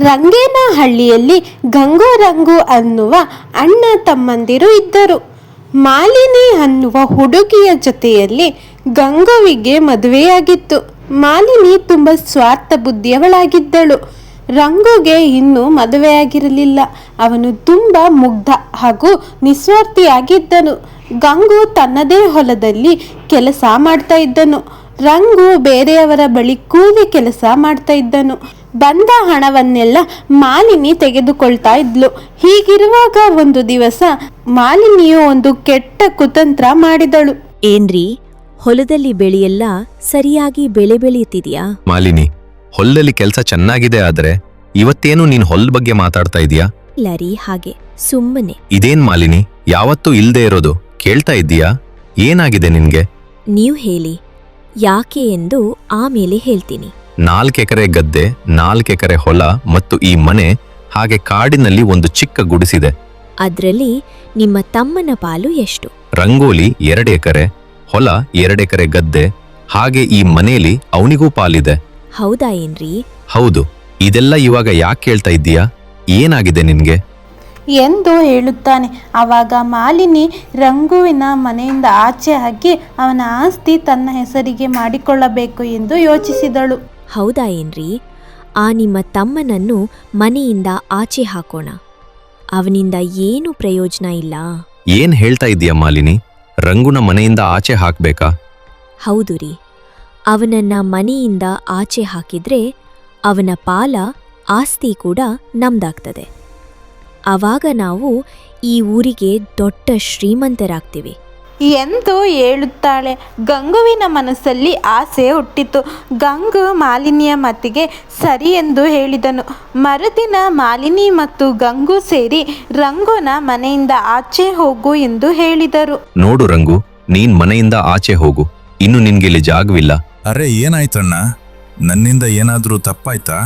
ರಂಗೇನಹಳ್ಳಿಯಲ್ಲಿ ಗಂಗು ರಂಗು ಅನ್ನುವ ಅಣ್ಣ ತಮ್ಮಂದಿರು ಇದ್ದರು. ಮಾಲಿನಿ ಅನ್ನುವ ಹುಡುಗಿಯ ಜೊತೆಯಲ್ಲಿ ಗಂಗುವಿಗೆ ಮದುವೆಯಾಗಿತ್ತು. ಮಾಲಿನಿ ತುಂಬ ಸ್ವಾರ್ಥ ಬುದ್ಧಿಯವಳಾಗಿದ್ದಳು. ರಂಗುಗೆ ಇನ್ನೂ ಮದುವೆಯಾಗಿರಲಿಲ್ಲ. ಅವನು ತುಂಬ ಮುಗ್ಧ ಹಾಗೂ ನಿಸ್ವಾರ್ಥಿಯಾಗಿದ್ದನು. ಗಂಗು ತನ್ನದೇ ಹೊಲದಲ್ಲಿ ಕೆಲಸ ಮಾಡ್ತಾ ಇದ್ದನು. ರಂಗು ಬೇರೆಯವರ ಬಳಿ ಕೂಲಿ ಕೆಲಸ ಮಾಡ್ತಾ ಇದ್ದನು. ಬಂದ ಹಣವನ್ನೆಲ್ಲ ಮಾಲಿನಿ ತೆಗೆದುಕೊಳ್ತಾ ಇದ್ಲು. ಹೀಗಿರುವಾಗ ಒಂದು ದಿವಸ ಮಾಲಿನಿಯು ಒಂದು ಕೆಟ್ಟ ಕುತಂತ್ರ ಮಾಡಿದಳು. ಏನ್ರಿ, ಹೊಲದಲ್ಲಿ ಬೆಳೆಯೆಲ್ಲ ಸರಿಯಾಗಿ ಬೆಳೆ ಬೆಳೆಯುತ್ತಿದ್ಯಾ? ಮಾಲಿನಿ, ಹೊಲದಲ್ಲಿ ಕೆಲಸ ಚೆನ್ನಾಗಿದೆ, ಆದ್ರೆ ಇವತ್ತೇನು ನೀನ್ ಹೊಲದ ಬಗ್ಗೆ ಮಾತಾಡ್ತಾ ಇದೀಯಾ? ಇಲ್ಲ ರೀ, ಹಾಗೆ ಸುಮ್ಮನೆ. ಇದೇನ್ ಮಾಲಿನಿ, ಯಾವತ್ತೂ ಇಲ್ದೇ ಇರೋದು? ಕೇಳ್ತಾ ಇದ್ದೀಯಾ? ಏನಾಗಿದೆ ನಿನ್ಗೆ? ನೀವು ಹೇಳಿ, ಯಾಕೆ ಎಂದು ಆಮೇಲೆ ಹೇಳ್ತೀನಿ. 4 ಎಕರೆ ಗದ್ದೆ, 4 ಎಕರೆ ಹೊಲ ಮತ್ತು ಈ ಮನೆ, ಹಾಗೆ ಕಾಡಿನಲ್ಲಿ ಒಂದು ಚಿಕ್ಕ ಗುಡಿಸಿದೆ. ಅದ್ರಲ್ಲಿ ನಿಮ್ಮ ತಮ್ಮನ ಪಾಲು ಎಷ್ಟು? ರಂಗೋಲಿ 2 ಎಕರೆ, ಹೊಲ 2 ಎಕರೆ ಗದ್ದೆ, ಹಾಗೆ ಈ ಮನೆಯಲ್ಲಿ ಅವನಿಗೂ ಪಾಲಿದೆ. ಹೌದಾ ಏನ್ರಿ? ಹೌದು. ಇದೆಲ್ಲ ಇವಾಗ ಯಾಕೆ ಕೇಳ್ತಾ ಇದ್ದೀಯಾ? ಏನಾಗಿದೆ ನಿನ್ಗೆ ಎಂದು ಹೇಳುತ್ತಾನೆ. ಆವಾಗ ಮಾಲಿನಿ ರಂಗುವಿನ ಮನೆಯಿಂದ ಆಚೆ ಹಾಕಿ ಅವನ ಆಸ್ತಿ ತನ್ನ ಹೆಸರಿಗೆ ಮಾಡಿಕೊಳ್ಳಬೇಕು ಎಂದು ಯೋಚಿಸಿದಳು. ಹೌದಾ ಏನ್ರಿ? ಆ ನಿಮ್ಮ ತಮ್ಮನನ್ನು ಮನೆಯಿಂದ ಆಚೆ ಹಾಕೋಣ. ಅವನಿಂದ ಏನು ಪ್ರಯೋಜನ ಇಲ್ಲ. ಏನ್ ಹೇಳ್ತಾ ಇದ್ದೀಯಾ ಮಾಲಿನಿ? ರಂಗುನ ಮನೆಯಿಂದ ಆಚೆ ಹಾಕ್ಬೇಕಾ? ಹೌದು ರೀ. ಅವನನ್ನ ಮನೆಯಿಂದ ಆಚೆ ಹಾಕಿದ್ರೆ ಅವನ ಪಾಲ ಆಸ್ತಿ ಕೂಡ ನಮ್ದಾಗ್ತದೆ. ಆವಾಗ ನಾವು ಈ ಊರಿಗೆ ದೊಡ್ಡ ಶ್ರೀಮಂತರಾಗ್ತೀವಿ ಎಂದು ಹೇಳುತ್ತಾಳೆ. ಗಂಗುವಿನ ಮನಸ್ಸಲ್ಲಿ ಆಸೆ ಹುಟ್ಟಿತು. ಗಂಗು ಮಾಲಿನಿಯ ಮಾತಿಗೆ ಸರಿ ಎಂದು ಹೇಳಿದನು. ಮರುದಿನ ಮಾಲಿನಿ ಮತ್ತು ಗಂಗು ಸೇರಿ ರಂಗುನ ಮನೆಯಿಂದ ಆಚೆ ಹೋಗು ಎಂದು ಹೇಳಿದರು. ನೋಡು ರಂಗು, ನೀನ್ ಮನೆಯಿಂದ ಆಚೆ ಹೋಗು. ಇನ್ನು ನಿನ್ಗಿಲ್ಲಿ ಜಾಗವಿಲ್ಲ. ಅರೆ, ಏನಾಯ್ತಣ್ಣ? ನನ್ನಿಂದ ಏನಾದ್ರೂ ತಪ್ಪಾಯ್ತಾ?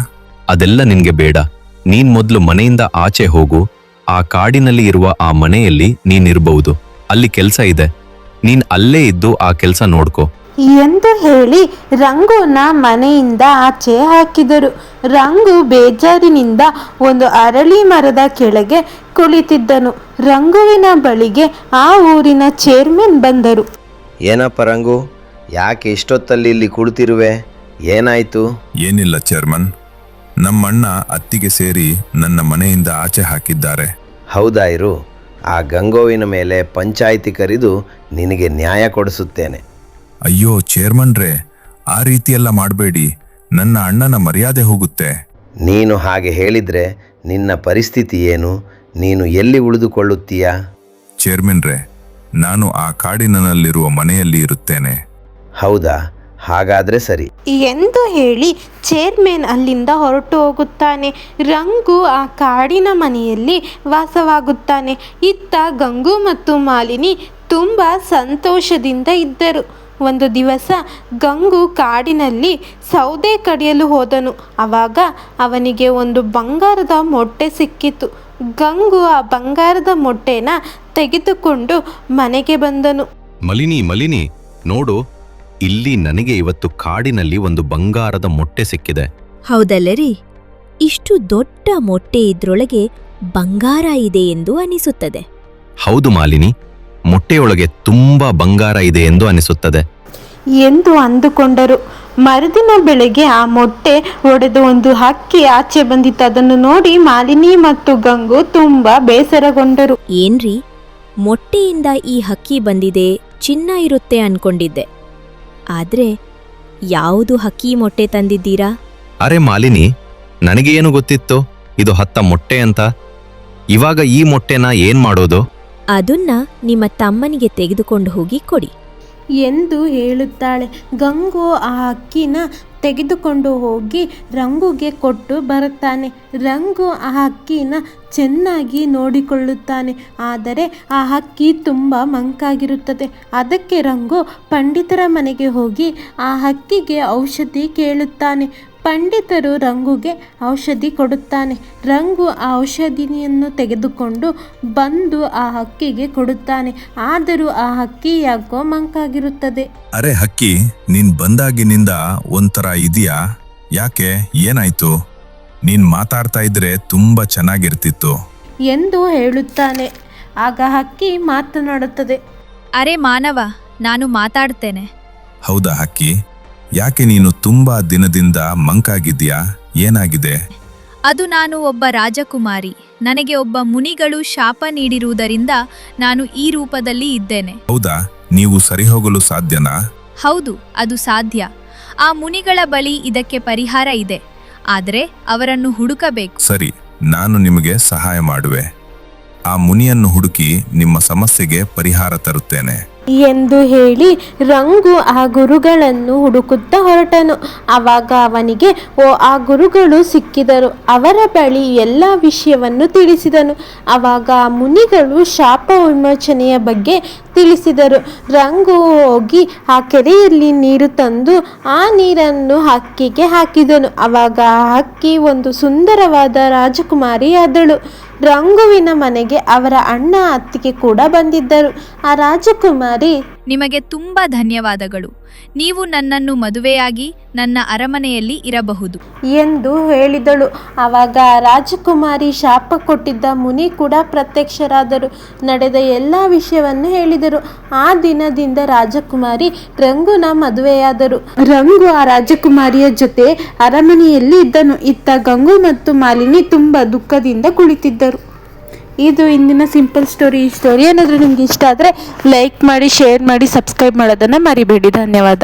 ಅದೆಲ್ಲ ನಿನ್ಗೆ ಬೇಡ. ನೀನ್ ಮೊದ್ಲು ಮನೆಯಿಂದ ಆಚೆ ಹೋಗು. ಆ ಕಾಡಿನಲ್ಲಿ ಇರುವ ಆ ಮನೆಯಲ್ಲಿ ನೀನಿರ್ಬಹುದು. ಅಲ್ಲಿ ಕೆಲ್ಸ ಇದೆ. ನೀನ್ ಅಲ್ಲೇ ಇದ್ದು ಆ ಕೆಲ್ಸ ನೋಡ್ಕೋ ಎಂದು ಹೇಳಿ ರಂಗುನ ಮನೆಯಿಂದ ಆಚೆ ಹಾಕಿದರು. ರಂಗು ಬೇಜಾರಿನಿಂದ ಒಂದು ಅರಳಿ ಮರದ ಕೆಳಗೆ ಕುಳಿತಿದ್ದನು. ರಂಗುವಿನ ಬಳಿಗೆ ಆ ಊರಿನ ಚೇರ್ಮನ್ ಬಂದರು. ಏನಪ್ಪ ರಂಗು, ಯಾಕೆ ಇಷ್ಟೊತ್ತಲ್ಲಿ ಇಲ್ಲಿ ಕುಳಿತಿರುವೆ? ಏನಾಯ್ತು? ಏನಿಲ್ಲ ಚೇರ್ಮನ್, ನಮ್ಮಣ್ಣ ಅತ್ತಿಗೆ ಸೇರಿ ನನ್ನ ಮನೆಯಿಂದ ಆಚೆ ಹಾಕಿದ್ದಾರೆ. ಹೌದಾ? ಇರು, ಆ ಗಂಗೋವಿನ ಮೇಲೆ ಪಂಚಾಯಿತಿ ಕರೆದು ನಿನಗೆ ನ್ಯಾಯ ಕೊಡಿಸುತ್ತೇನೆ. ಅಯ್ಯೋ ಚೇರ್ಮನ್ರೇ, ಆ ರೀತಿಯೆಲ್ಲ ಮಾಡಬೇಡಿ. ನನ್ನ ಅಣ್ಣನ ಮರ್ಯಾದೆ ಹೋಗುತ್ತೆ. ನೀನು ಹಾಗೆ ಹೇಳಿದ್ರೆ ನಿನ್ನ ಪರಿಸ್ಥಿತಿ ಏನು? ನೀನು ಎಲ್ಲಿ ಉಳಿದುಕೊಳ್ಳುತ್ತೀಯಾ? ಚೇರ್ಮನ್ರೇ, ನಾನು ಆ ಕಾಡಿನಲ್ಲಿರುವ ಮನೆಯಲ್ಲಿ ಇರುತ್ತೇನೆ. ಹೌದಾ? ಹಾಗಾದ್ರೆ ಸರಿ ಎಂದು ಹೇಳಿ ಚೇರ್ಮನ್ ಅಲ್ಲಿಂದ ಹೊರಟು ಹೋಗುತ್ತಾನೆ. ರಂಗು ಆ ಕಾಡಿನ ಮನೆಯಲ್ಲಿ ವಾಸವಾಗುತ್ತಾನೆ. ಇತ್ತ ಗಂಗು ಮತ್ತು ಮಾಲಿನಿ ತುಂಬ ಸಂತೋಷದಿಂದ ಇದ್ದರು. ಒಂದು ದಿವಸ ಗಂಗು ಕಾಡಿನಲ್ಲಿ ಸೌದೆ ಕಡಿಯಲು ಹೋದನು. ಆವಾಗ ಅವನಿಗೆ ಒಂದು ಬಂಗಾರದ ಮೊಟ್ಟೆ ಸಿಕ್ಕಿತು. ಗಂಗು ಆ ಬಂಗಾರದ ಮೊಟ್ಟೆನ ತೆಗೆದುಕೊಂಡು ಮನೆಗೆ ಬಂದನು. ಮಲಿನಿ, ನೋಡು, ಇಲ್ಲಿ ನನಗೆ ಇವತ್ತು ಕಾಡಿನಲ್ಲಿ ಒಂದು ಬಂಗಾರದ ಮೊಟ್ಟೆ ಸಿಕ್ಕಿದೆ. ಹೌದಲ್ಲರಿ? ಇಷ್ಟು ದೊಡ್ಡ ಮೊಟ್ಟೆ ಇದ್ರೊಳಗೆ ಬಂಗಾರ ಇದೆ ಎಂದು ಅನಿಸುತ್ತದೆ. ಹೌದು ಮಾಲಿನಿ, ಮೊಟ್ಟೆಯೊಳಗೆ ತುಂಬಾ ಬಂಗಾರ ಇದೆ ಎಂದು ಅನಿಸುತ್ತದೆ ಎಂದು ಅಂದುಕೊಂಡರು. ಮರುದಿನ ಬೆಳಗ್ಗೆ ಆ ಮೊಟ್ಟೆ ಒಡೆದು ಒಂದು ಹಕ್ಕಿ ಆಚೆ ಬಂದಿತ್ತು. ಅದನ್ನು ನೋಡಿ ಮಾಲಿನಿ ಮತ್ತು ಗಂಗು ತುಂಬಾ ಬೇಸರಗೊಂಡರು. ಏನ್ರಿ, ಮೊಟ್ಟೆಯಿಂದ ಈ ಹಕ್ಕಿ ಬಂದಿದೆ, ಚಿನ್ನ ಇರುತ್ತೆ ಅನ್ಕೊಂಡಿದ್ದೆ. ಆದ್ರೆ ಯಾವುದು ಹಕ್ಕಿ ಮೊಟ್ಟೆ ತಂದಿದ್ದೀರಾ? ಅರೆ ಮಾಲಿನಿ, ನನಗೆ ಏನು ಗೊತ್ತಿತ್ತು ಇದು 10 ಮೊಟ್ಟೆ ಅಂತ. ಇವಾಗ ಈ ಮೊಟ್ಟೆನ ಏನ್ ಮಾಡೋದು? ಅದನ್ನ ನಿಮ್ಮ ತಮ್ಮನಿಗೆ ತೆಗೆದುಕೊಂಡು ಹೋಗಿ ಕೊಡಿ ಎಂದು ಹೇಳುತ್ತಾಳೆ. ಗಂಗು ಆ ಹಕ್ಕಿನ ತೆಗೆದುಕೊಂಡು ಹೋಗಿ ರಂಗುಗೆ ಕೊಟ್ಟು ಬರುತ್ತಾನೆ. ರಂಗು ಆ ಹಕ್ಕಿನ ಚೆನ್ನಾಗಿ ನೋಡಿಕೊಳ್ಳುತ್ತಾನೆ. ಆದರೆ ಆ ಹಕ್ಕಿ ತುಂಬ ಮಂಕಾಗಿರುತ್ತದೆ. ಅದಕ್ಕೆ ರಂಗು ಪಂಡಿತರ ಮನೆಗೆ ಹೋಗಿ ಆ ಹಕ್ಕಿಗೆ ಔಷಧಿ ಕೇಳುತ್ತಾನೆ. ಪಂಡಿತರು ರಂಗುಗೆ ಔಷಧಿ ಕೊಡುತ್ತಾನೆ. ರಂಗು ಆ ಔಷಧಿಯನ್ನು ತೆಗೆದುಕೊಂಡು ಬಂದು ಆ ಹಕ್ಕಿಗೆ ಕೊಡುತ್ತಾನೆ. ಆದರೂ ಆ ಹಕ್ಕಿ ಯಾಕೋ ಮಂಕಾಗಿರುತ್ತದೆ. ಅರೆ ಹಕ್ಕಿ, ನೀನ್ ಬಂದಾಗಿನಿಂದ ಒಂಥರ ಇದೆಯಾ? ಯಾಕೆ, ಏನಾಯ್ತು? ನೀನ್ ಮಾತಾಡ್ತಾ ಇದ್ರೆ ತುಂಬಾ ಚೆನ್ನಾಗಿರ್ತಿತ್ತು ಎಂದು ಹೇಳುತ್ತಾನೆ. ಆಗ ಹಕ್ಕಿ ಮಾತನಾಡುತ್ತದೆ. ಅರೆ ಮಾನವ, ನಾನು ಮಾತಾಡ್ತೇನೆ. ಹೌದಾ ಹಕ್ಕಿ? ಯಾಕೆ ನೀನು ತುಂಬಾ ದಿನದಿಂದ ಮಂಕಾಗಿದ್ಯಾ? ಏನಾಗಿದೆ? ಅದು ನಾನು ಒಬ್ಬ ರಾಜಕುಮಾರಿ. ನನಗೆ ಒಬ್ಬ ಮುನಿಗಳು ಶಾಪ ನೀಡಿರುವುದರಿಂದ ನಾನು ಈ ರೂಪದಲ್ಲಿ ಇದ್ದೇನೆ. ಹೌದಾ? ನೀವು ಸರಿ ಹೋಗಲು ಸಾಧ್ಯನಾ? ಹೌದು, ಅದು ಸಾಧ್ಯ. ಆ ಮುನಿಗಳ ಬಳಿ ಇದಕ್ಕೆ ಪರಿಹಾರ ಇದೆ, ಆದರೆ ಅವರನ್ನು ಹುಡುಕಬೇಕು. ಸರಿ, ನಾನು ನಿಮಗೆ ಸಹಾಯ ಮಾಡುವೆ. ಆ ಮುನಿಯನ್ನು ಹುಡುಕಿ ನಿಮ್ಮ ಸಮಸ್ಯೆಗೆ ಪರಿಹಾರ ತರುತ್ತೇನೆ ಎಂದು ಹೇಳಿ ರಂಗು ಆ ಗುರುಗಳನ್ನು ಹುಡುಕುತ್ತಾ ಹೊರಟನು. ಆವಾಗ ಅವನಿಗೆ ಆ ಗುರುಗಳು ಸಿಕ್ಕಿದರು. ಅವರ ಬಳಿ ಎಲ್ಲ ವಿಷಯವನ್ನು ತಿಳಿಸಿದನು. ಆವಾಗ ಆ ಮುನಿಗಳು ಶಾಪ ವಿಮೋಚನೆಯ ಬಗ್ಗೆ ತಿಳಿಸಿದರು. ರಂಗು ಹೋಗಿ ಆ ಕೆರೆಯಲ್ಲಿ ನೀರು ತಂದು ಆ ನೀರನ್ನು ಹಕ್ಕಿಗೆ ಹಾಕಿದನು. ಆವಾಗ ಆ ಹಕ್ಕಿ ಒಂದು ಸುಂದರವಾದ ರಾಜಕುಮಾರಿಯಾದಳು. ರಂಗುವಿನ ಮನೆಗೆ ಅವರ ಅಣ್ಣ ಅತ್ತಿಗೆ ಕೂಡ ಬಂದಿದ್ದರು. ಆ ರಾಜಕುಮಾರಿ, ನಿಮಗೆ ತುಂಬಾ ಧನ್ಯವಾದಗಳು. ನೀವು ನನ್ನನ್ನು ಮದುವೆಯಾಗಿ ನನ್ನ ಅರಮನೆಯಲ್ಲಿ ಇರಬಹುದು ಎಂದು ಹೇಳಿದಳು. ಆವಾಗ ರಾಜಕುಮಾರಿ ಶಾಪ ಕೊಟ್ಟಿದ್ದ ಮುನಿ ಕೂಡ ಪ್ರತ್ಯಕ್ಷರಾದರು. ನಡೆದ ಎಲ್ಲ ವಿಷಯವನ್ನು ಹೇಳಿದರು. ಆ ದಿನದಿಂದ ರಾಜಕುಮಾರಿ ರಂಗುನ ಮದುವೆಯಾದರು. ರಂಗು ಆ ರಾಜಕುಮಾರಿಯ ಜೊತೆ ಅರಮನೆಯಲ್ಲಿ ಇದ್ದನು. ಇತ್ತ ಗಂಗು ಮತ್ತು ಮಾಲಿನಿ ತುಂಬಾ ದುಃಖದಿಂದ ಕುಳಿತಿದ್ದರು. ಇದು ಇಂದಿನ ಸಿಂಪಲ್ ಸ್ಟೋರಿ. ಈ ಸ್ಟೋರಿ ಏನಾದರೂ ನಿಮ್ಗೆ ಇಷ್ಟ ಆದರೆ ಲೈಕ್ ಮಾಡಿ, ಶೇರ್ ಮಾಡಿ, ಸಬ್ಸ್ಕ್ರೈಬ್ ಮಾಡೋದನ್ನು ಮರಿಬೇಡಿ. ಧನ್ಯವಾದ.